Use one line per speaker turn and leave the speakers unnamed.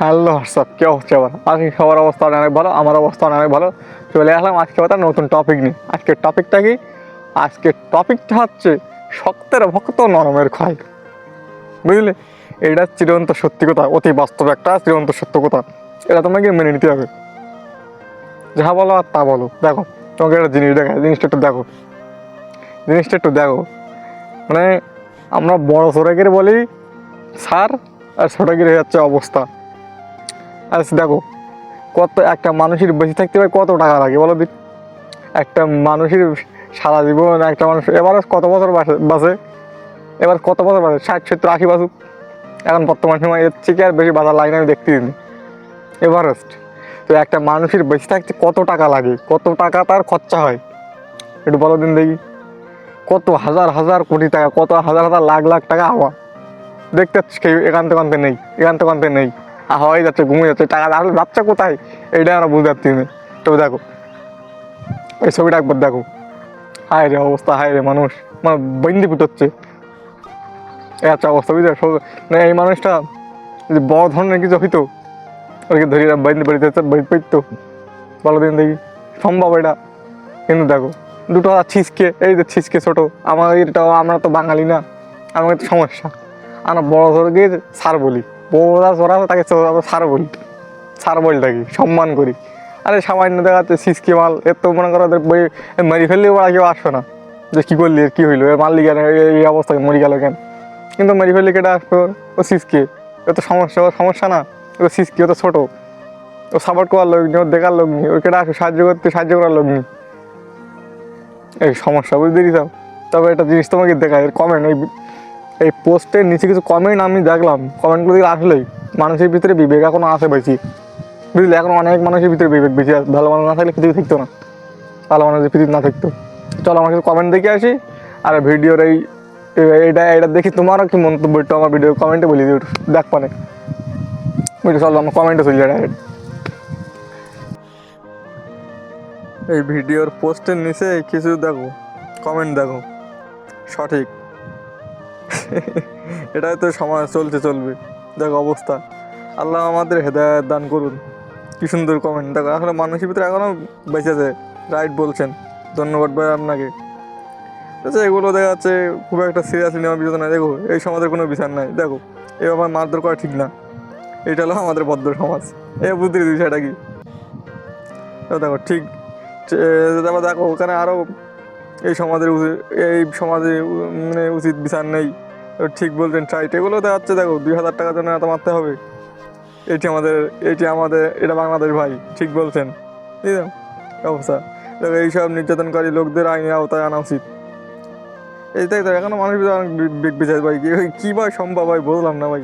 Hello WhatsApp, কে হচ্ছে আবার? আজকে সবার অবস্থা অনেক ভালো, আমার অবস্থা অনেক ভালো। চলে আসলাম আজকে একটা নতুন টপিক নিয়ে। আজকের টপিকটা কি? আজকের টপিকটা হচ্ছে শক্তের ভক্ত নরমের ক্ষয়। বুঝলে? এটা চিরন্ত সত্যি কথা, অতি বাস্তব একটা চিরন্ত সত্য কথা। এটা তোমাকে মেনে নিতে হবে। যা বলো আর তা বলো। দেখো, তোমাকে একটা জিনিস দেখায়, জিনিসটা একটু দেখো। মানে আমরা বড় ছোটাগির বলি স্যার, আর ছোটাগির হয়ে যাচ্ছে অবস্থা। আচ্ছা দেখো, কত একটা মানুষের বেঁচে থাকতে হয় কত টাকা লাগে বলো দিন? একটা মানুষের সারা জীবন, একটা মানুষ এবার কত বছর বাঁচে? এবার কত বছর বাঁচে? 60, 70, 80 বাঁচুক। এখন বর্তমান সময় এর থেকে আর বেশি বাঁচার লাইন আমি দেখতে দিই এভারেস্ট। তো একটা মানুষের বেঁচে থাকতে কত টাকা লাগে, কত টাকা তার খরচা হয় একটু বলো দিন দেখি। কত হাজার হাজার কোটি টাকা, কত হাজার হাজার লাখ লাখ টাকা হাওয়া দেখতে পাচ্ছিস? কেউ একান্ত নেই। হাওয়াই যাচ্ছে, ঘুমিয়ে যাচ্ছে, টাকা আসলে যাচ্ছে কোথায় এইটাই আমরা বুঝতে পারছি না। তবে দেখো, এই ছবিটা একবার দেখো। হায় রে অবস্থা, হায় রে মানুষ, মানে বন্দি হচ্ছে এত অবস্থা, বুঝলে? মানে এই মানুষটা যদি বড় ধরনের কিছু হইতো, ওকে ধরে বন্দি পড়তো বলো দিন দেখি, সম্ভব এটা? কিন্তু দেখো, দুটো ছিচকে, এই যে ছিচকে ছোটো, আমার এটাও, আমরা তো বাঙালি না, আমাকে তো সমস্যা। আমরা বড় ধরে গিয়ে স্যার বলি, বড়রা জোড়া তাকে স্যার বলি থাকি, সম্মান করি। আরে সামান্য দেখাচ্ছে সিসকি মাল, এর তো মনে করো মারি ফেললেও ওরা কেউ আসবে না যে কী করলি, কী হইলো, এর মারলি কেন, এই অবস্থায় মরি গেল কেন? কিন্তু মারি ফেললে কেটে আসবে, ও সিসকে, এ তো সমস্যা না, ও সিসকি, ও তো ছোটো, ও সাপোর্ট করার লোক নেই, ওর দেখার লোক নেই, ওই কেটে আসবে সাহায্য করার লোক নেই। এই সমস্যা, বুঝতে দিতাম। তবে একটা জিনিস তোমাকে দেখায়, এর কমেন্ট, এই পোস্টের নিচে কিছু কমেন্ট আমি দেখলাম, কমেন্টগুলো দিকে আসলেই মানুষের ভিতরে বিবেক এখনো আছে বেশি, বুঝলি? এখন অনেক মানুষের ভিতরে বিবেক বেশি আছে। ভালো মানুষ না থাকলে পৃথিবী থাকতো না, ভালো মানুষ পৃথিবী না থাকতো। চলো আমার কিছু কমেন্ট দেখে আসি, আর ভিডিওর এইটা দেখি তোমারও কি মন্তব্য একটু আমার ভিডিও কমেন্টে বলি দিও, দেখ পানে বুঝলি? চলো আমার কমেন্টে চলি ডাইরেক্ট। এই ভিডিওর পোস্টের নিচে কিছু দেখো, কমেন্ট দেখো, সঠিক। এটাই তো সমাজ চলবে। দেখো অবস্থা, আল্লাহ আমাদের হেদায়েত দান করুন। কি সুন্দর কমেন্ট দেখো, আসলে মানুষের ভিতরে এখনও বেঁচে আছে। রাইট বলছেন, ধন্যবাদ ভাই আপনাকে। আচ্ছা, এগুলো দেখা যাচ্ছে খুব একটা সিরিয়াসলি নেওয়ার বিষয় না। দেখো, এই সমাজের কোনো বিচার নাই। দেখো, এভাবে মারধর করা ঠিক না। এটা হলো আমাদের ভদ্র সমাজ। বুঝতে বিষয়টা কি? দেখো ঠিক, তারপর দেখো ওখানে আরও এই সমাজে মানে উচিত বিচার নেই। ঠিক বলছেন, ট্রাইট। এগুলো দেখাচ্ছে, দেখো 2000 টাকার জন্য এত মারতে হবে? এটা বাংলাদেশ ভাই, ঠিক বলছেন। বুঝলাম অবস্থা। দেখো, এইসব নির্যাতনকারী লোকদের আইনের আওতায় আনা উচিত। এইটাই তো, এখনো মানুষের ভিতরে অনেক বিচার ভাই, কী ভাই সম্ভব ভাই, বুঝলাম না ভাই।